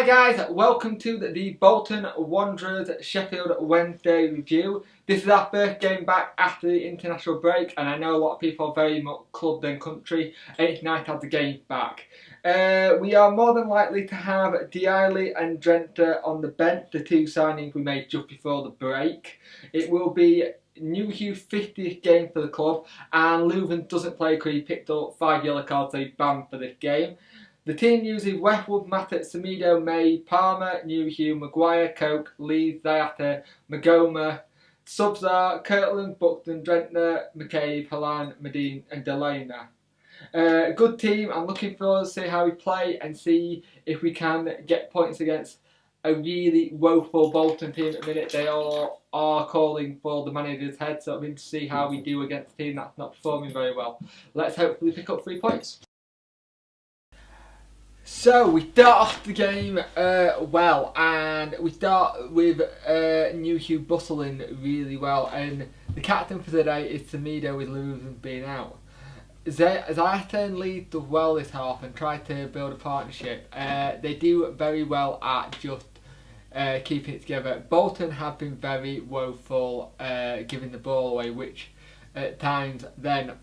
guys, welcome to the Bolton Wanderers Sheffield Wednesday review. This is our first game back after the international break, and I know a lot of people are very much clubbed and country, and it's nice to have the game back. We are more than likely to have D'Ailly and Drenthe on the bench, the two signings we made just before the break. It will be Newhugh's 50th game for the club, and Leuven doesn't play because he picked up 5 yellow cards, so he's banned for this game. The team uses Westwood, Matic, Semedo, May, Palmer, Newhugh, Maguire, Coke, Leeds, Zayata, Magoma. Subs are Kirtland, Buxton, Drenthe, McCabe, Halan, Medine and Delana. Good team. I'm looking forward to see how we play and see if we can get points against a really woeful Bolton team at the minute. They all are calling for the manager's head, so I'm going to see how we do against a team that's not performing very well. Let's hopefully pick up 3 points. So we start off the game well, and we start with Newhugh bustling really well, and the captain for today is Semedo with Leuven being out. Zayata and Leeds do well this half and try to build a partnership. They do very well at just keeping it together. Bolton have been very woeful giving the ball away, which at times then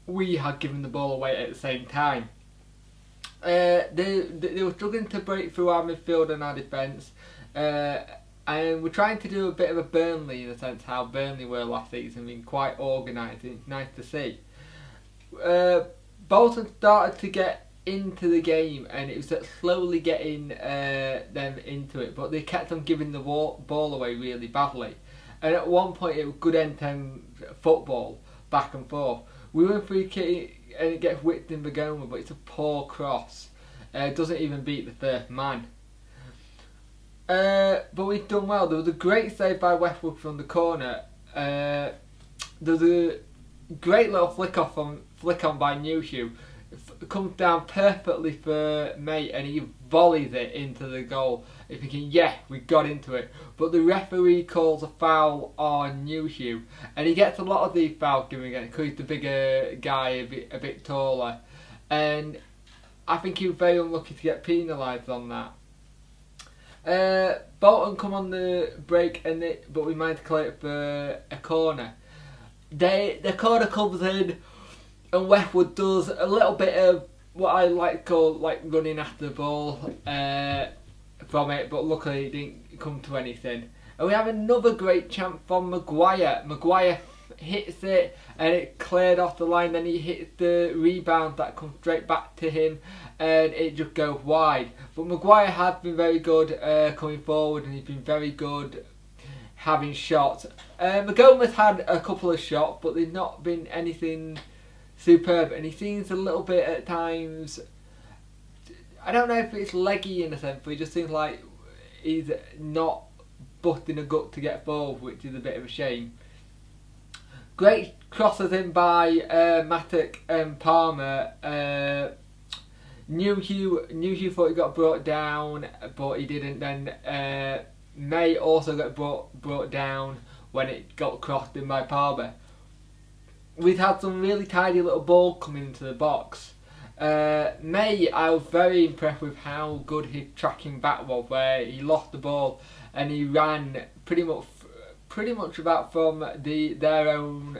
we had given the ball away at the same time. They were struggling to break through our midfield and our defence, and we're trying to do a bit of a Burnley in the sense how Burnley were last season, being quite organised. It's nice to see. Bolton started to get into the game, and it was slowly getting them into it, but they kept on giving the ball away really badly. And at one point it was good end-to-end football, back and forth. We were free kick and it gets whipped in Magoma, but it's a poor cross. It doesn't even beat the first man. But we've done well. There was a great save by Westwood from the corner. There was a great little flick on by Newhugh. It comes down perfectly for May, and he volleys it into the goal. You're thinking, yeah, we got into it. But the referee calls a foul on Newhugh, and he gets a lot of these fouls given again because he's the bigger guy, a bit taller. And I think he was very unlucky to get penalised on that. Bolton come on the break, but we managed to clear it for a corner. The corner comes in, and Westwood does a little bit of what I like to call running after the ball from it, but luckily it didn't come to anything. And we have another great chance from Maguire. Maguire hits it and it cleared off the line, then he hits the rebound that comes straight back to him and it just goes wide. But Maguire has been very good coming forward, and he's been very good having shots. Magoma's had a couple of shots, but they've not been anything superb, and he seems a little bit at times, I don't know if it's leggy in a sense, but he just seems like he's not busting a gut to get forward, which is a bit of a shame. Great crosses in by Matic and Palmer. Newhugh thought he got brought down, but he didn't. Then May also got brought down when it got crossed in by Palmer. We've had some really tidy little ball coming into the box. May, I was very impressed with how good his tracking back was, where he lost the ball and he ran pretty much about from their own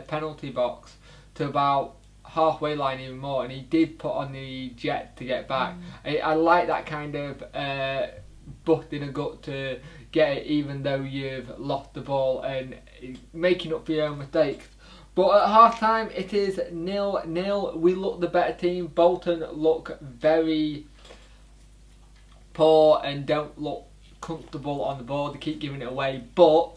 penalty box to about halfway line, even more, and he did put on the jet to get back. I like that kind of busting a gut to get it, even though you've lost the ball and making up for your own mistakes. But at half time it is 0-0. We look the better team. Bolton look very poor and don't look comfortable on the ball. They keep giving it away, but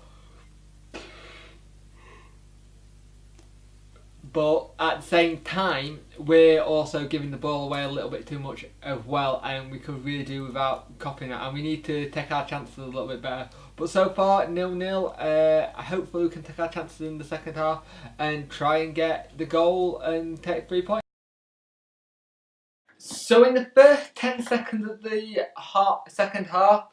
at the same time we're also giving the ball away a little bit too much as well, and we could really do without copying that, and we need to take our chances a little bit better. But so far 0-0. Hopefully we can take our chances in the second half and try and get the goal and take 3 points. So in the first 10 seconds of the second half,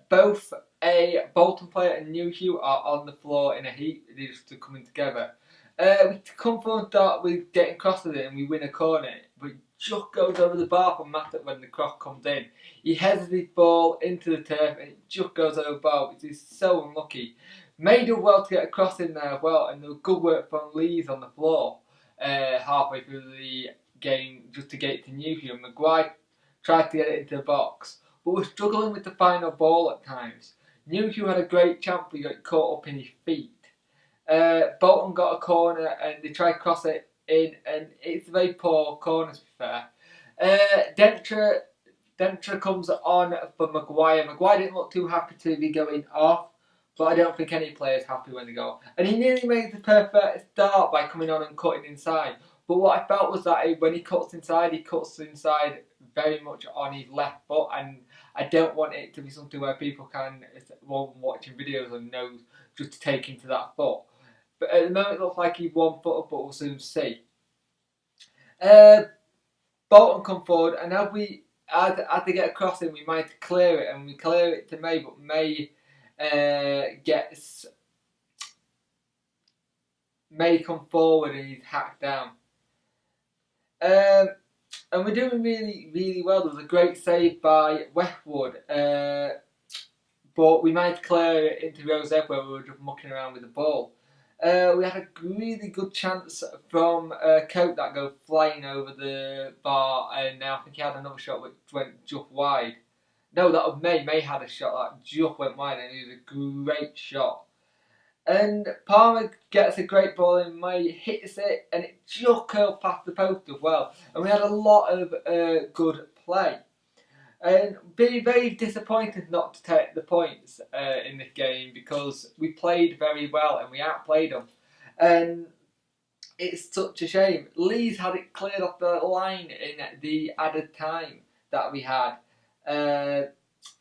both a Bolton player and Newhugh are on the floor in a heap. They're just coming together. We come from the start with getting crosses in and we win a corner. We just goes over the bar from Matip when the cross comes in. He heads his ball into the turf and it just goes over the bar, which is so unlucky. Made it well to get a cross in there as well, and there was good work from Lees on the floor halfway through the game just to get it to Newhugh. Maguire tried to get it into the box, but was struggling with the final ball at times. Newhugh had a great chance, but he got caught up in his feet. Bolton got a corner and they tried to cross it in, and it's a very poor corner to be fair. Dentra comes on for Maguire. Maguire didn't look too happy to be going off, but I don't think any player is happy when they go. And he nearly made the perfect start by coming on and cutting inside. But what I felt was that when he cuts inside very much on his left foot, and I don't want it to be something where people can, while watching videos and knows, just to take him to that foot. But at the moment it looks like he's 1 foot, but we'll soon see. Bolton come forward, and as they get a cross in, we might clear it, and we clear it to May, but May May come forward and he's hacked down. And we're doing really, really well. There was a great save by Westwood, but we might clear it into Rosette where we were just mucking around with the ball. We had a really good chance from Cope that go flying over the bar, and now I think he had another shot which went just wide. No, that was May. May had a shot that just went wide, and it was a great shot. And Palmer gets a great ball in, May hits it, and it just curled past the post as well. And we had a lot of good play. And be very disappointed not to take the points in this game, because we played very well and we outplayed them. And it's such a shame. Leeds had it cleared off the line in the added time that we had.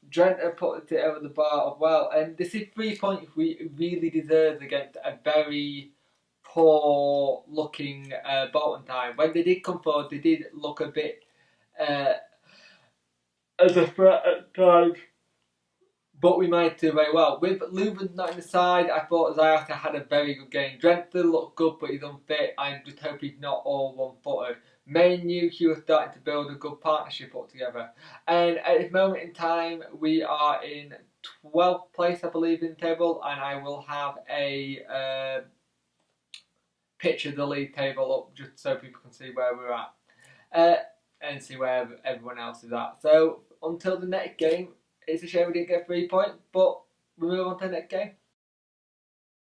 Drent put it over the bar as well, and this is 3 points we really deserved against a very poor looking Bolton time. When they did come forward, they did look a bit as a threat at times, but we managed to do very well. With Luven not in the side, I thought Zayata had a very good game. Drent still looked good, but he's unfit. I just hope he's not all one-footed. May and Newhugh are starting to build a good partnership up together. And at this moment in time, we are in 12th place, I believe, in the table, and I will have a picture of the league table up just so people can see where we're at and see where everyone else is at. So until the next game, it's a shame we didn't get 3 points, but we move on to the next game.